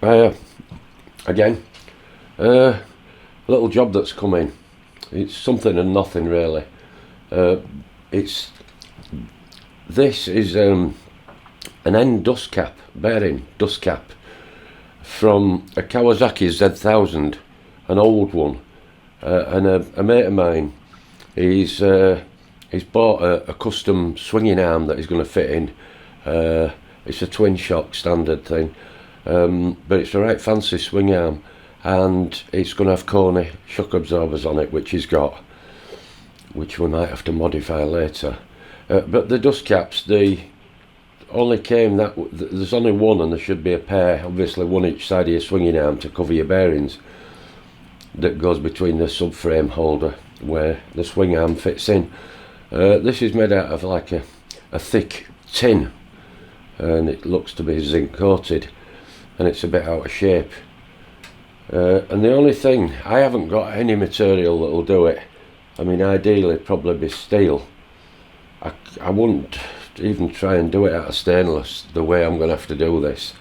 Again, little job that's come in. It's something and nothing really. This is an end dust cap, bearing dust cap from a Kawasaki Z1000, an old one, and a mate of mine, he's bought a custom swinging arm that he's going to fit in. It's a twin shock standard thing, but it's a right fancy swing arm, and it's going to have Kone shock absorbers on it, which he's got, which we might have to modify later. But the dust caps, they only came there's only one, and there should be a pair, obviously one each side of your swinging arm to cover your bearings, that goes between the subframe holder where the swing arm fits in. This is made out of like a thick tin, and it looks to be zinc coated, and it's a bit out of shape. And the only thing, I haven't got any material that will do it. I mean, ideally probably be steel. I wouldn't even try and do it out of stainless, the way I'm going to have to do this.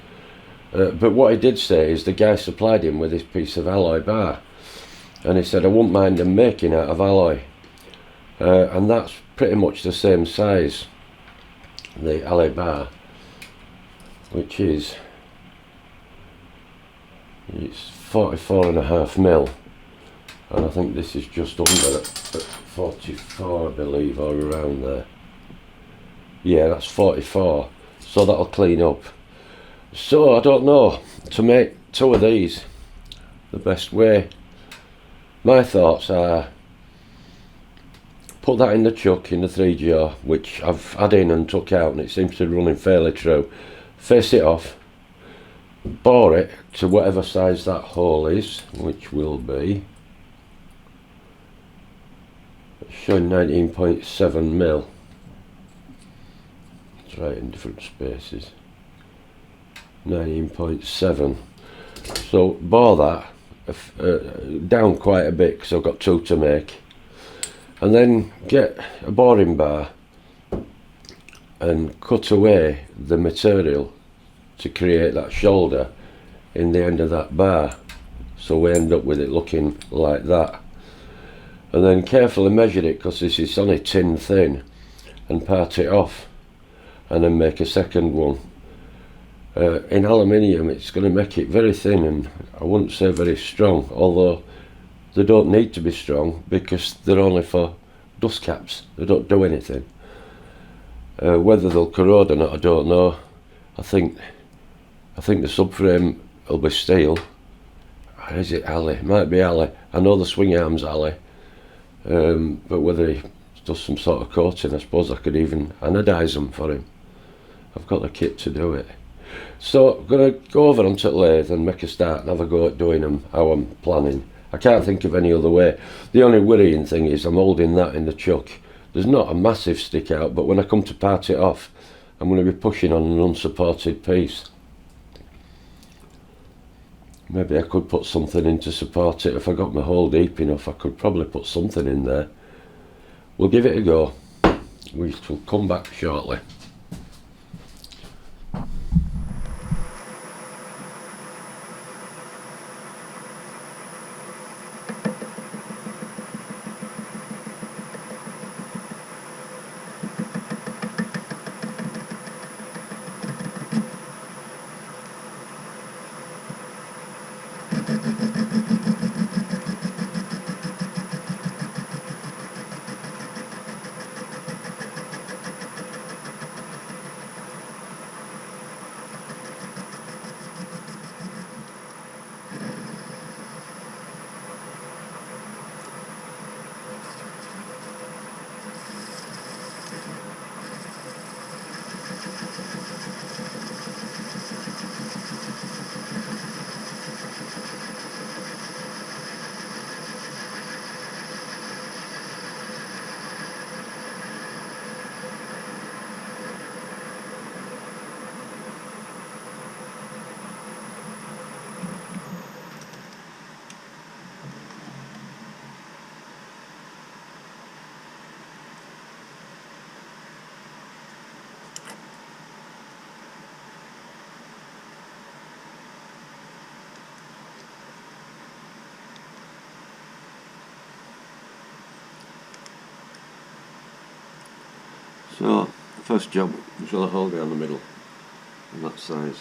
But what he did say is the guy supplied him with this piece of alloy bar, and he said I wouldn't mind them making out of alloy, and that's pretty much the same size, the alloy bar, which is, it's 44.5mm, and I think this is just under at 44, I believe, or around there. Yeah, that's 44, so that'll clean up. So I don't know, to make two of these the best way, my thoughts are put that in the chuck, in the 3-jaw, which I've had in and took out, and it seems to be running fairly true. Face it off, bore it to whatever size that hole is, which will be, it's showing 19.7mm. It's right in different spaces. 19.7. So bore that down quite a bit, because I've got two to make, and then get a boring bar and cut away the material to create that shoulder in the end of that bar, so we end up with it looking like that. And then carefully measure it, because this is only tin thin, and part it off, and then make a second one. In aluminium it's going to make it very thin, and I wouldn't say very strong, although they don't need to be strong because they're only for dust caps, they don't do anything. Whether they'll corrode or not, I don't know. I think the subframe will be steel. Or is it alloy? It might be alloy. I know the swing arm's alloy, but whether he does some sort of coating, I suppose I could even anodise them for him. I've got the kit to do it. So I'm going to go over onto the lathe and make a start and have a go at doing them how I'm planning. I can't think of any other way. The only worrying thing is I'm holding that in the chuck. There's not a massive stick out, but when I come to part it off, I'm going to be pushing on an unsupported piece. Maybe I could put something in to support it. If I got my hole deep enough, I could probably put something in there. We'll give it a go. We shall come back shortly. So, first job, drill a hole down the middle, on that size.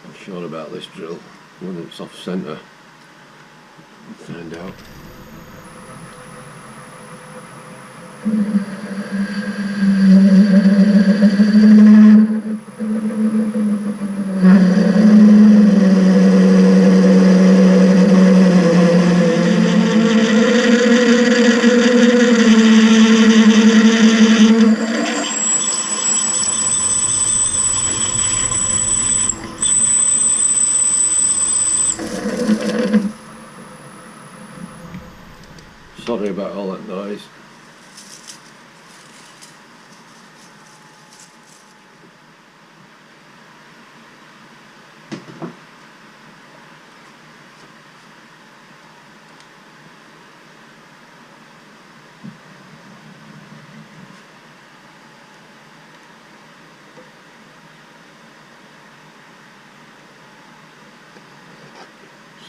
I'm sure about this drill, whether it's off centre, we'll find out. Sorry about all that noise.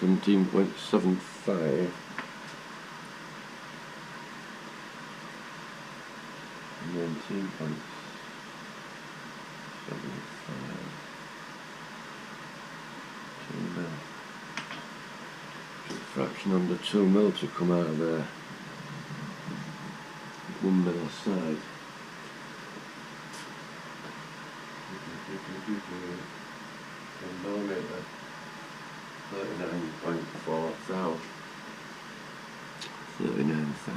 $17.75. 19.75. Fraction under 2 mil to come out of there. 1 mil aside. Millimeter. 39.4 thou. 39 thou.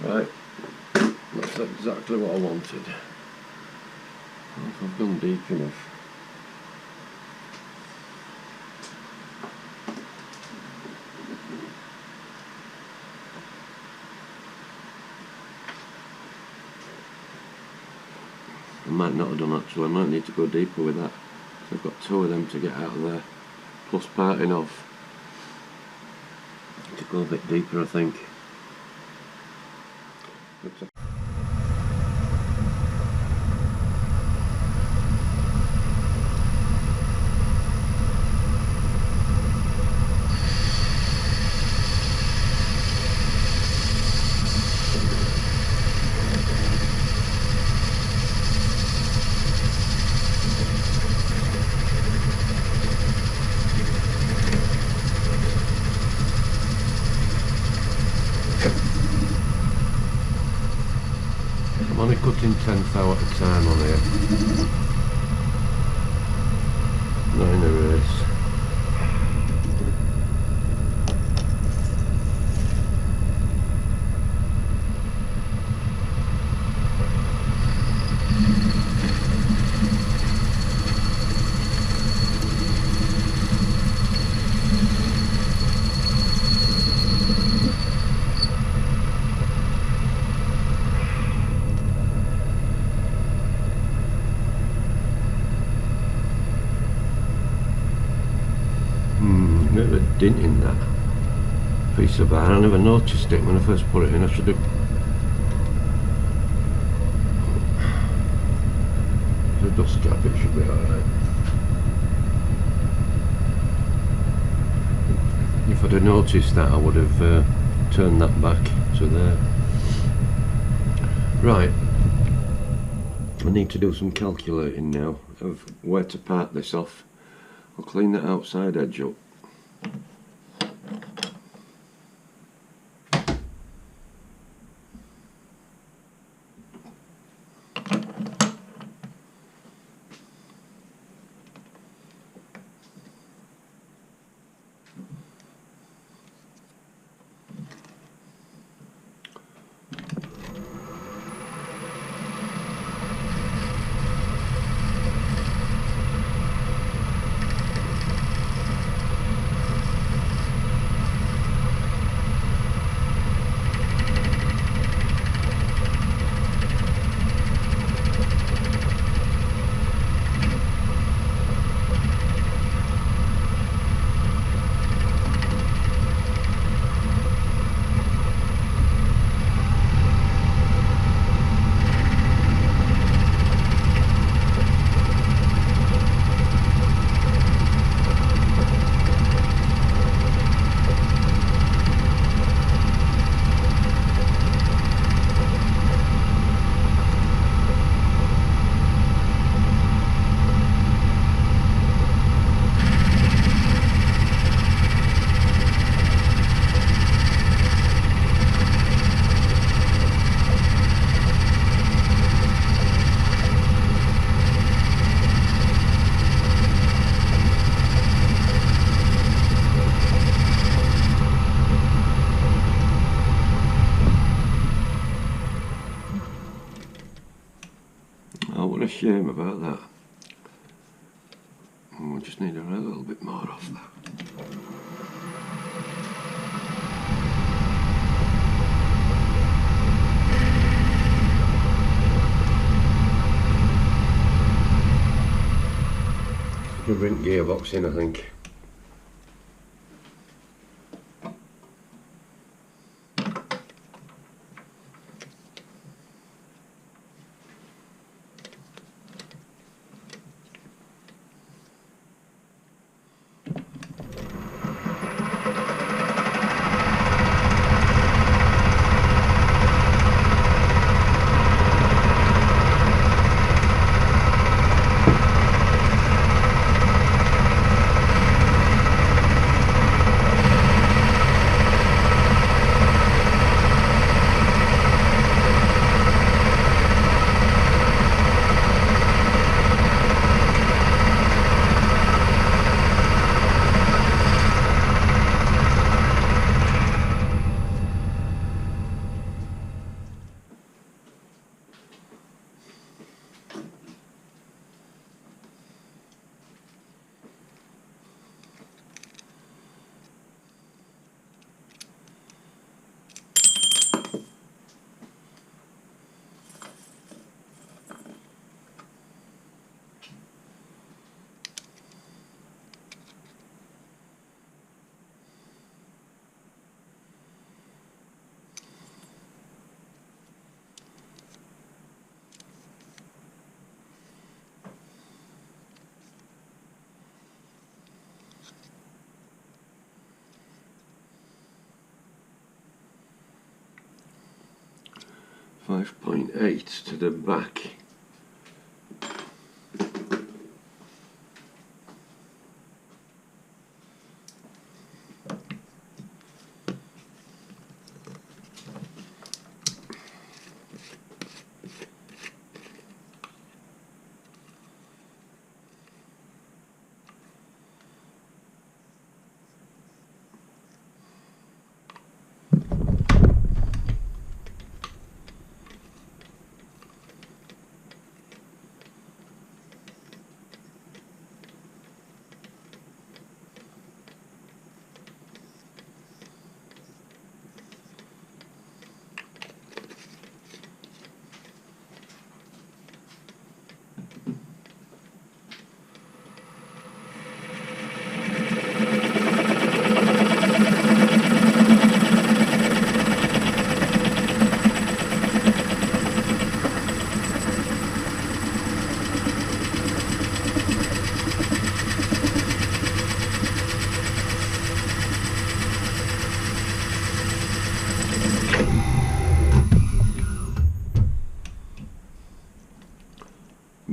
Right, that's exactly what I wanted. If I've gone deep enough. I might not have done actually, I might need to go deeper with that. So I've got 2 of them to get out of there, plus parting off. To go a bit deeper I think. I'm only cutting 10th out at a time on here. Not in a race. Bit of a dint in that piece of bar. I never noticed it when I first put it in. I should have. It's a dust cap, it should be alright. If I'd have noticed that, I would have turned that back to there. Right, I need to do some calculating now of where to part this off. I'll clean that outside edge up. Oh, what a shame about that. Oh, I just need a little bit more off that. Could bring gearbox in, I think. .8 to the back.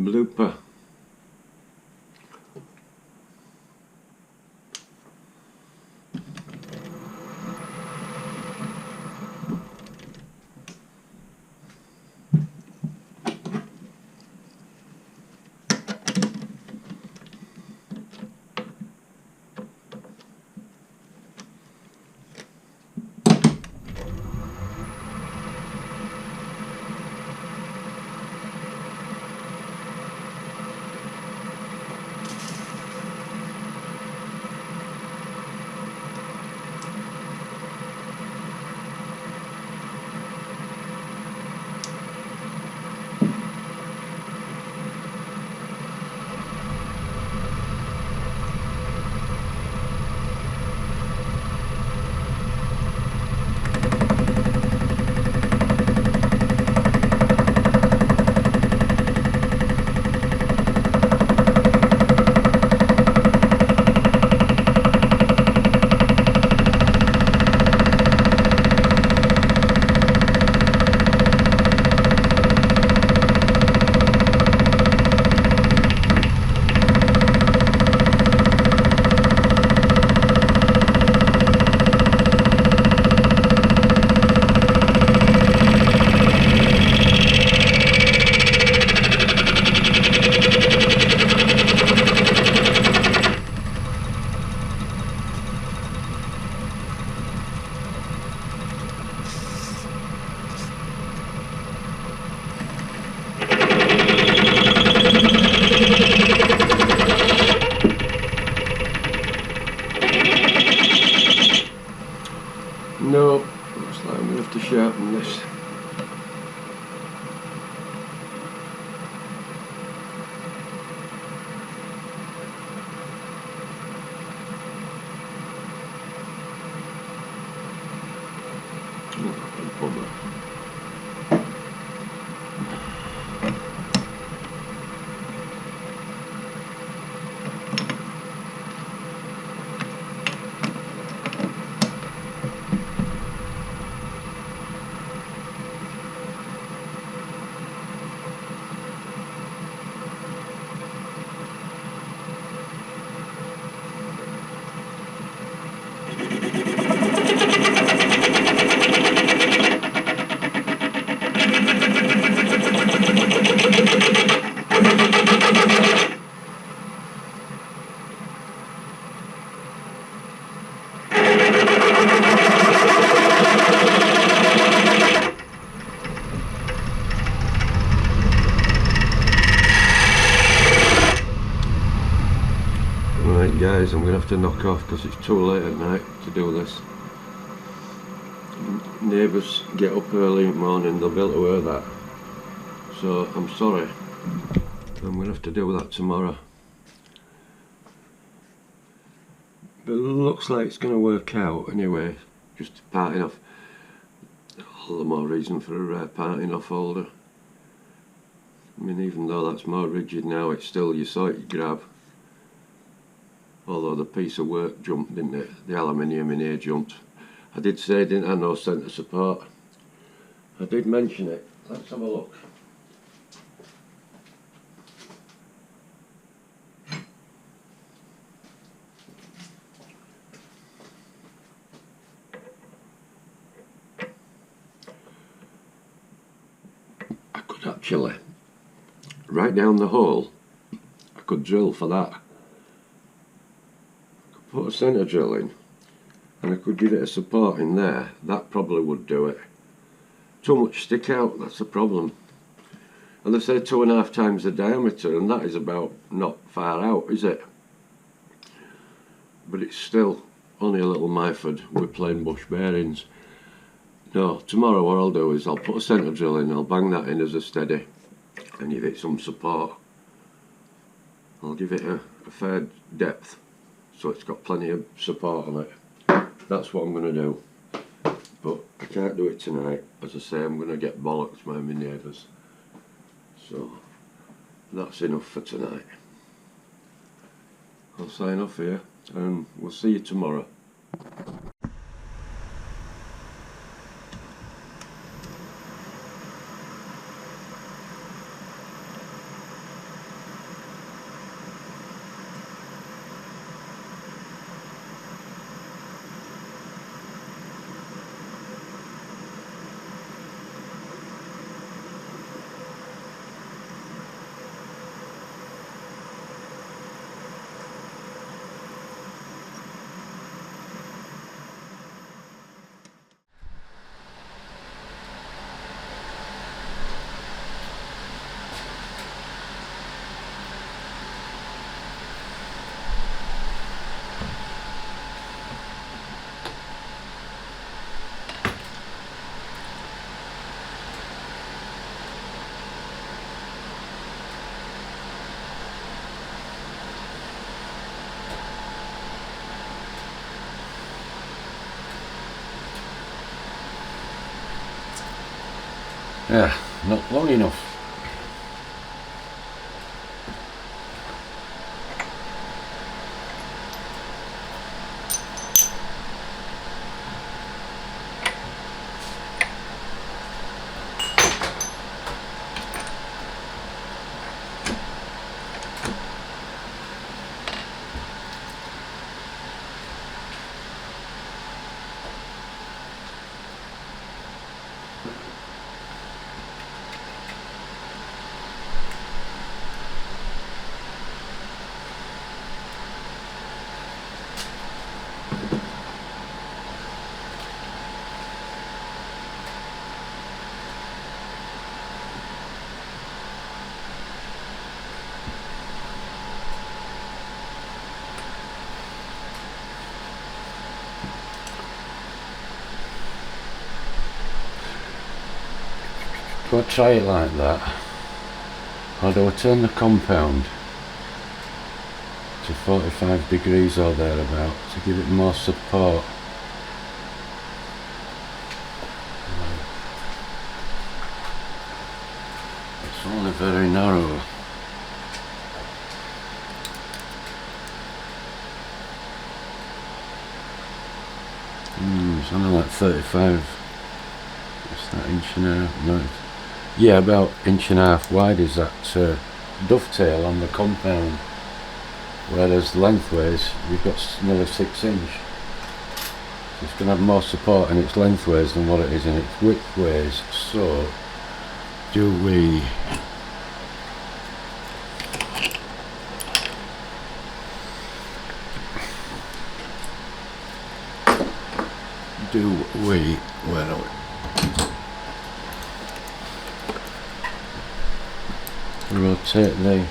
blooper. No, looks like I'm going to have to sharpen this. Bummer. Right guys, I'm going to have to knock off because it's too late at night to do this. Neighbours get up early in the morning, they'll be able to hear that. So I'm sorry, I'm going to have to do that tomorrow. But it looks like it's going to work out anyway, just parting off. All the more reason for a parting off holder. I mean, even though that's more rigid now, it's still your sort you grab. Although the piece of work jumped, didn't it? The aluminium in here jumped. I did say, didn't I, no centre support. I did mention it. Let's have a look. I could actually, right down the hole, I could drill for that. Put a centre drill in and I could give it a support in there. That probably would do it. Too much stick out, that's the problem. And they say 2.5 times the diameter, and that is about not far out, is it? But it's still only a little Myford with plain bush bearings. No, tomorrow what I'll do is I'll put a centre drill in, I'll bang that in as a steady and give it some support. I'll give it a fair depth, so it's got plenty of support on it. That's what I'm going to do. But I can't do it tonight. As I say, I'm going to get bollocks by my neighbours. So that's enough for tonight. I'll sign off here and we'll see you tomorrow. Yeah, not long enough. Do I try it like that, or do I turn the compound to 45 degrees or thereabout to give it more support? It's only very narrow. It's only like 35. What's that, inch and a half? No, yeah, about inch and a half wide is that dovetail on the compound, whereas lengthways we've got nearly 6 inch. So it's going to have more support in its lengthways than what it is in its widthways. So do we where are we? Rotate the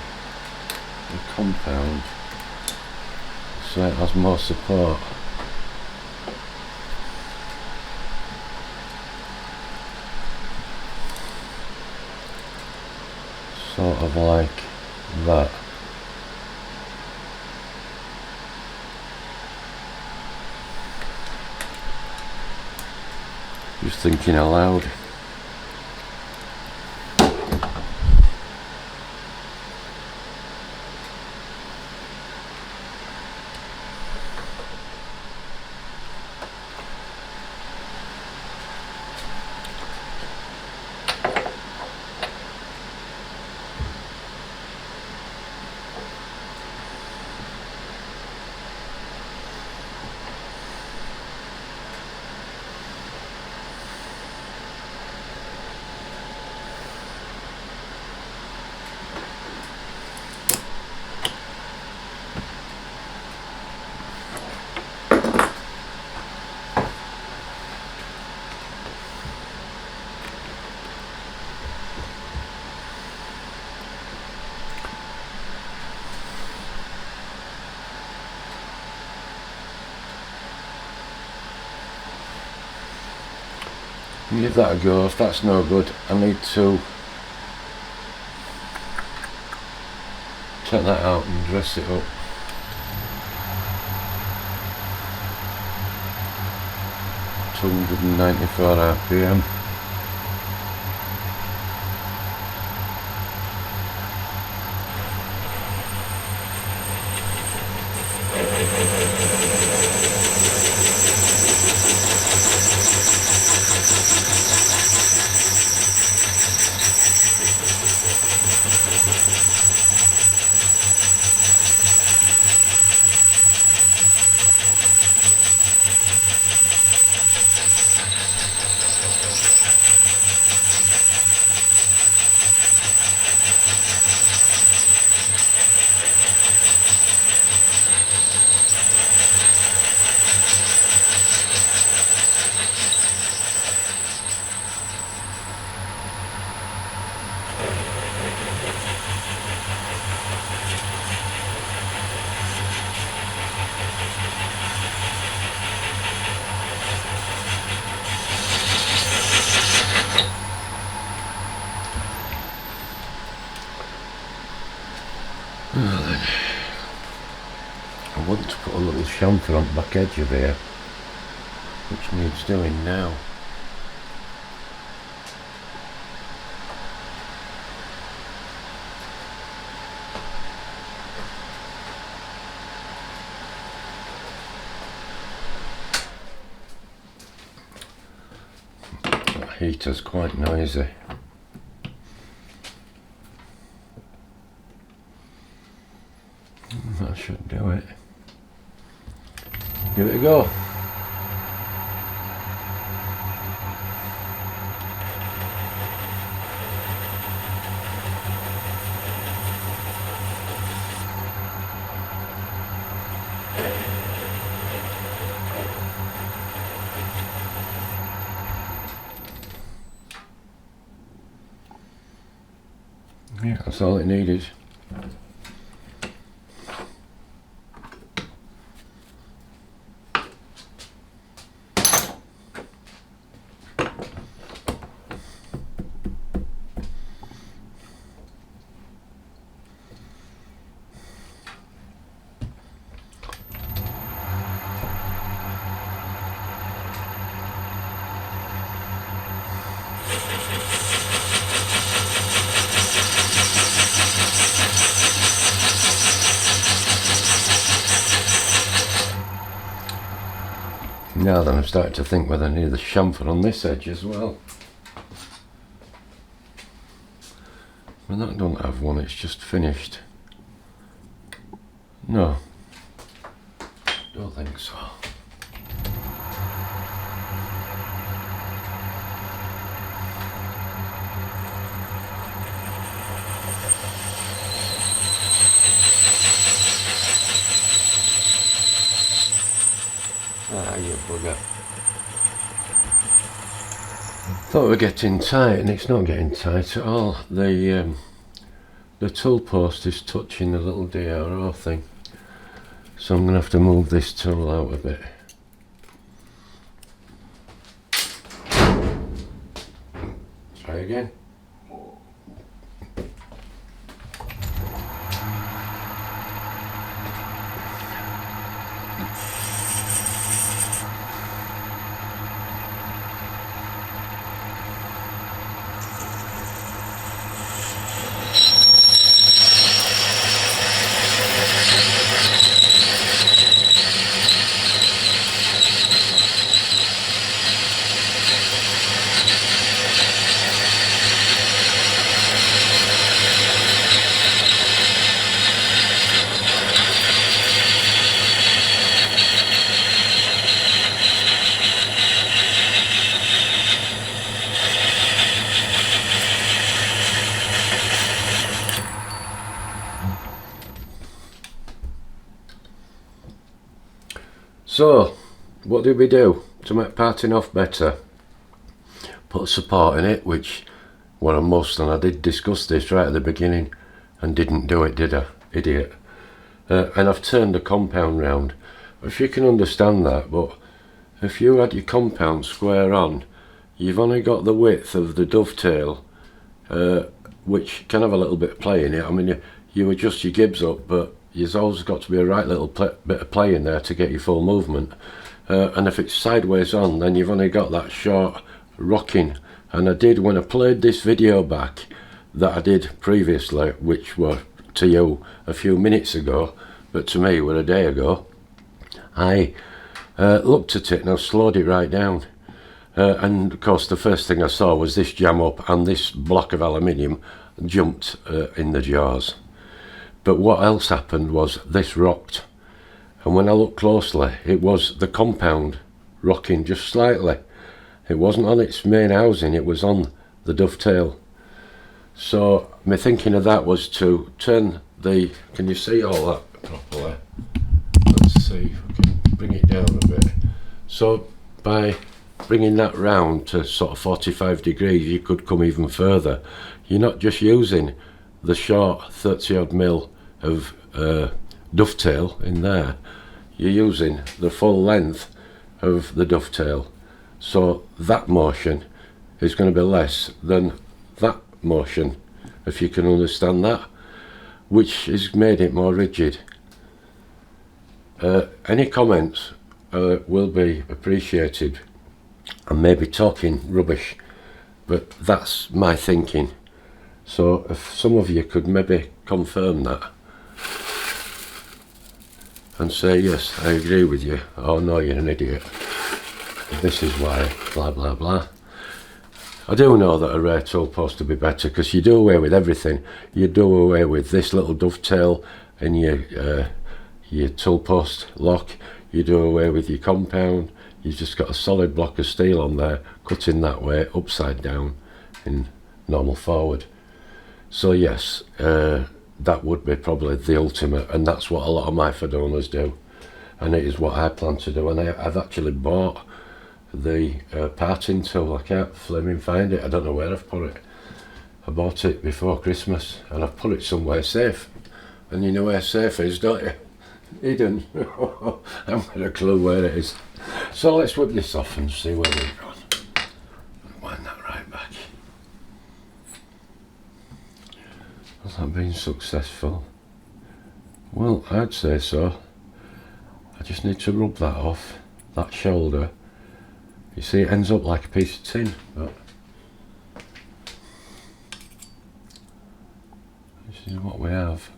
compound so it has more support. Sort of like that. Just thinking aloud. Give that a go. If that's no good, I need to take that out and dress it up. To 194 RPM. Well then, I want to put a little chamfer on the back edge of here, which needs doing now. heater's quite noisy. That should do it. Give it a go. Yeah, that's all it needed. Now then, I'm starting to think whether I need the chamfer on this edge as well. Well, that don't have one, it's just finished. No, don't think so. Ah, you bugger. Thought we were getting tight, and it's not getting tight at all. The tool post is touching the little DRO thing, so I'm going to have to move this tool out a bit. Try again. So, what did we do to make parting off better? Put a support in it, which what I must, and I did discuss this right at the beginning and didn't do it, did I? Idiot. And I've turned the compound round. If you can understand that, but if you had your compound square on, you've only got the width of the dovetail, which can have a little bit of play in it. I mean, you adjust your gibs up, but you've always got to be a right little bit of play in there to get your full movement. And if it's sideways on, then you've only got that short rocking. And I did, when I played this video back that I did previously, which were to you a few minutes ago, but to me were a day ago, I looked at it and I slowed it right down. And of course the first thing I saw was this jam up, and this block of aluminium jumped in the jaws. But what else happened was this rocked, and when I looked closely, it was the compound rocking just slightly. It wasn't on its main housing, it was on the dovetail. So my thinking of that was to turn the, can you see all that properly? Let's see if I can bring it down a bit. So by bringing that round to sort of 45 degrees, you could come even further. You're not just using the short 30 odd mil of dovetail in there, you're using the full length of the dovetail, so that motion is going to be less than that motion, if you can understand that, which has made it more rigid. Any comments will be appreciated. I may be talking rubbish, but that's my thinking, so if some of you could maybe confirm that and say yes, I agree with you, or no, you're an idiot, this is why, blah blah blah. I do know that a rare tool post would be better, because you do away with everything. You do away with this little dovetail in your tool post lock. You do away with your compound. You've just got a solid block of steel on there, cutting that way, upside down in normal forward. So yes, that would be probably the ultimate, and that's what a lot of my Fedonas do, and it is what I plan to do. And I've actually bought the parting tool. I can't flaming find it. I don't know where I've put it. I bought it before Christmas, and I've put it somewhere safe. And you know where safe is, don't you? Hidden. I haven't got a clue where it is. So let's whip this off and see where we've gone. Wind that right back. Has that been successful? Well, I'd say so. I just need to rub that off, that shoulder. You see, it ends up like a piece of tin, but this is what we have.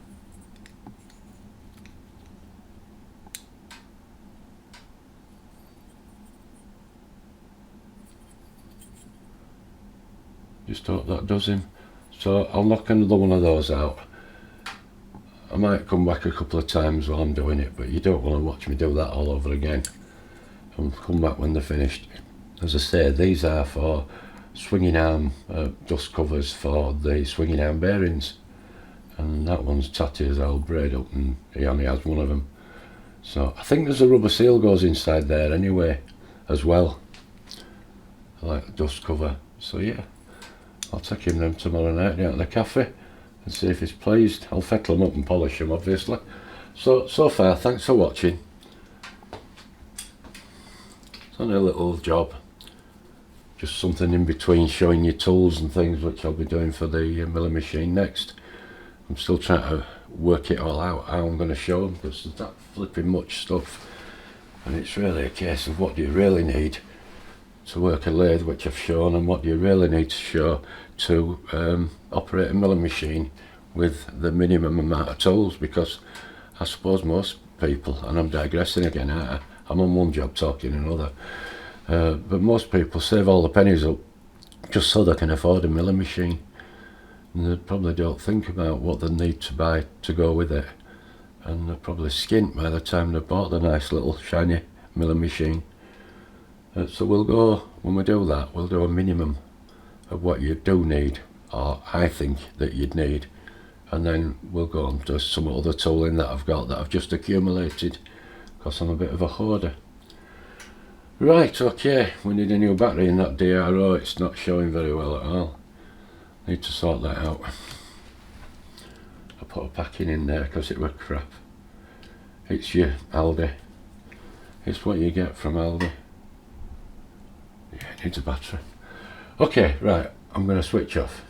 Just hope that does him. So I'll knock another one of those out. I might come back a couple of times while I'm doing it, but you don't want to watch me do that all over again. I'll come back when they're finished. As I say, these are for swinging arm dust covers for the swinging arm bearings, and that one's tatty as I'll braid up, and he only has one of them. So I think there's a rubber seal goes inside there anyway as well, like the dust cover. So yeah, I'll take him them tomorrow night down at the cafe and see if he's pleased. I'll fettle them up and polish them, obviously. So far, thanks for watching. It's only a little job, just something in between showing you tools and things, which I'll be doing for the milling machine next. I'm still trying to work it all out, how I'm going to show them, because there's that flipping much stuff, and it's really a case of what do you really need to work a lathe, which I've shown, and what do you really need to show to operate a milling machine with the minimum amount of tools. Because I suppose most people, and I'm digressing again, I'm on one job talking another, but most people save all the pennies up just so they can afford a milling machine, and they probably don't think about what they need to buy to go with it, and they're probably skint by the time they've bought the nice little shiny milling machine. So we'll go, when we do that, we'll do a minimum of what you do need, or I think that you'd need, and then we'll go on to some other tooling that I've got that I've just accumulated, because I'm a bit of a hoarder. Right, okay, we need a new battery in that DRO. It's not showing very well at all. Need to sort that out. I put a packing in there because it was crap. It's your Aldi. It's what you get from Aldi. Yeah, it needs a battery. Okay, right, I'm going to switch off.